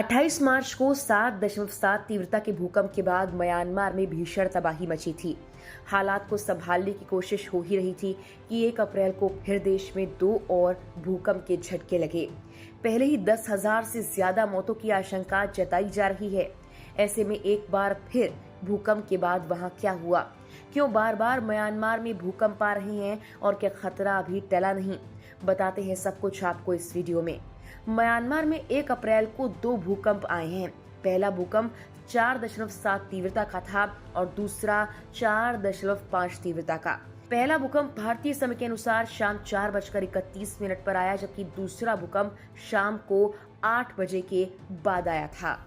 28 मार्च को 7.7 तीव्रता के भूकंप के बाद म्यांमार में भीषण तबाही मची थी। हालात को संभालने की कोशिश हो ही रही थी कि 1 अप्रैल को फिर देश में 2 और भूकंप के झटके लगे। पहले ही 10,000 से ज्यादा मौतों की आशंका जताई जा रही है। ऐसे में एक बार फिर भूकंप के बाद वहां क्या हुआ, क्यों बार बार म्यांमार में भूकंप आ रहे हैं और क्या खतरा अभी टला नहीं, बताते हैं सब कुछ आपको इस वीडियो में। म्यांमार में 1 अप्रैल को 2 भूकंप आए हैं। पहला भूकंप 4.7 तीव्रता का था और दूसरा 4.5 तीव्रता का। पहला भूकंप भारतीय समय के अनुसार शाम 4:31 पर आया, जबकि दूसरा भूकंप शाम को 8 बजे के बाद आया था।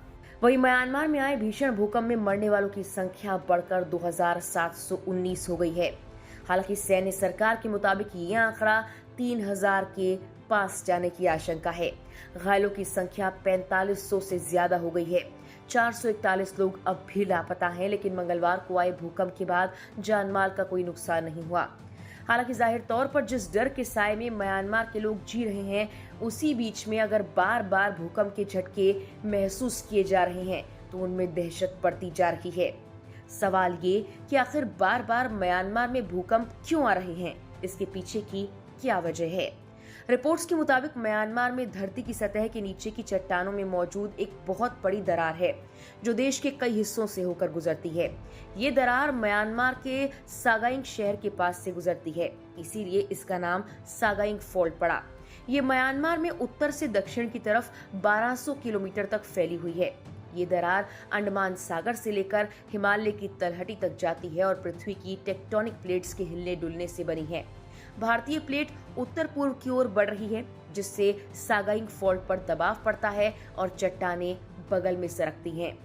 वहीं म्यांमार में आए भीषण भूकंप में मरने वालों की संख्या बढ़कर 2,719 हो गई है। हालांकि सैन्य सरकार के मुताबिक ये आंकड़ा 3,000 के पास जाने की आशंका है। घायलों की संख्या 4500 से ज्यादा हो गई है। 441 लोग अब भी लापता हैं, लेकिन मंगलवार को आए भूकंप के बाद जानमाल का कोई नुकसान नहीं हुआ। हालांकि जाहिर तौर पर जिस डर के साए में म्यांमार के लोग जी रहे हैं, उसी बीच में अगर बार बार भूकंप के झटके महसूस किए जा रहे हैं तो उनमें दहशत बढ़ती जा रही है। सवाल ये कि आखिर बार बार म्यांमार में भूकंप क्यों आ रहे हैं, इसके पीछे की क्या वजह है। रिपोर्ट्स के मुताबिक म्यांमार में धरती की सतह के नीचे की चट्टानों में मौजूद एक बहुत बड़ी दरार है, जो देश के कई हिस्सों से होकर गुजरती है। ये दरार म्यांमार के सागाइंग शहर के पास से गुजरती है, इसीलिए इसका नाम सागाइंग फॉल्ट पड़ा। ये म्यांमार में उत्तर से दक्षिण की तरफ 1200 किलोमीटर तक फैली हुई है। ये दरार अंडमान सागर से लेकर हिमालय की तलहटी तक जाती है और पृथ्वी की टेक्टोनिक प्लेट्स के हिलने डुलने से बनी है। भारतीय प्लेट उत्तर पूर्व की ओर बढ़ रही है, जिससे सागाइंग फॉल्ट पर दबाव पड़ता है और चट्टानें बगल में सरकती हैं।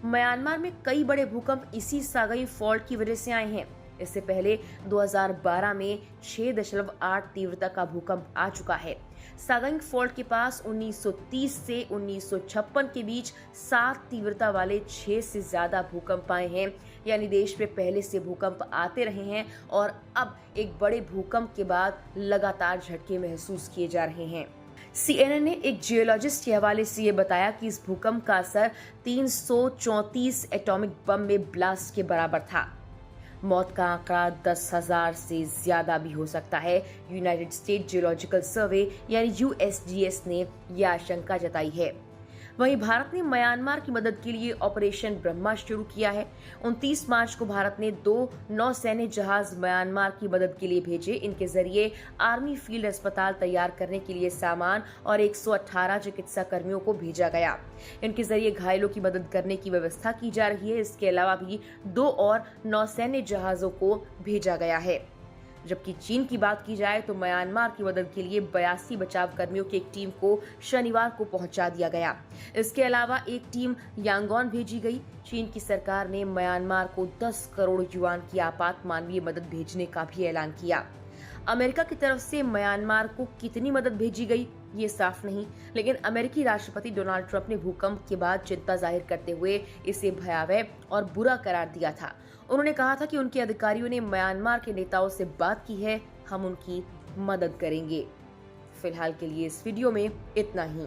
म्यांमार में कई बड़े भूकंप इसी सागाइंग फॉल्ट की वजह से आए हैं। इससे पहले 2012 में 6.8 तीव्रता का भूकंप आ चुका है। सागाइंग फॉल्ट के पास 1930 से 1956 के बीच 7 तीव्रता वाले 6 से ज्यादा भूकंप आए हैं। यानी देश में पहले से भूकंप आते रहे हैं और अब एक बड़े भूकंप के बाद लगातार झटके महसूस किए जा रहे हैं। CNN ने एक जियोलॉजिस्ट के हवाले से ये बताया कि इस भूकंप का असर 334 एटॉमिक बम में ब्लास्ट के बराबर था। मौत का आंकड़ा 10,000 से ज्यादा भी हो सकता है। यूनाइटेड स्टेट जियोलॉजिकल सर्वे यानी USGS ने यह आशंका जताई है। वहीं भारत ने म्यांमार की मदद के लिए ऑपरेशन ब्रह्मा शुरू किया है। 29 मार्च को भारत ने 2 नौसैन्य जहाज म्यांमार की मदद के लिए भेजे। इनके जरिए आर्मी फील्ड अस्पताल तैयार करने के लिए सामान और 118 चिकित्सा कर्मियों को भेजा गया। इनके जरिए घायलों की मदद करने की व्यवस्था की जा रही है। इसके अलावा भी 2 और नौसैन्य जहाजों को भेजा गया है। जबकि चीन की बात की जाए तो म्यांमार की मदद के लिए 82 बचाव कर्मियों की एक टीम को शनिवार को पहुंचा दिया गया। इसके अलावा एक टीम यांगोन भेजी गई। चीन की सरकार ने म्यांमार को 10 करोड़ युआन की आपात मानवीय मदद भेजने का भी ऐलान किया। अमेरिका की तरफ से म्यांमार को कितनी मदद भेजी गई ये साफ नहीं, लेकिन अमेरिकी राष्ट्रपति डोनाल्ड ट्रंप ने भूकंप के बाद चिंता जाहिर करते हुए इसे भयावह और बुरा करार दिया था। उन्होंने कहा था कि उनके अधिकारियों ने म्यांमार के नेताओं से बात की है, हम उनकी मदद करेंगे। फिलहाल के लिए इस वीडियो में इतना ही।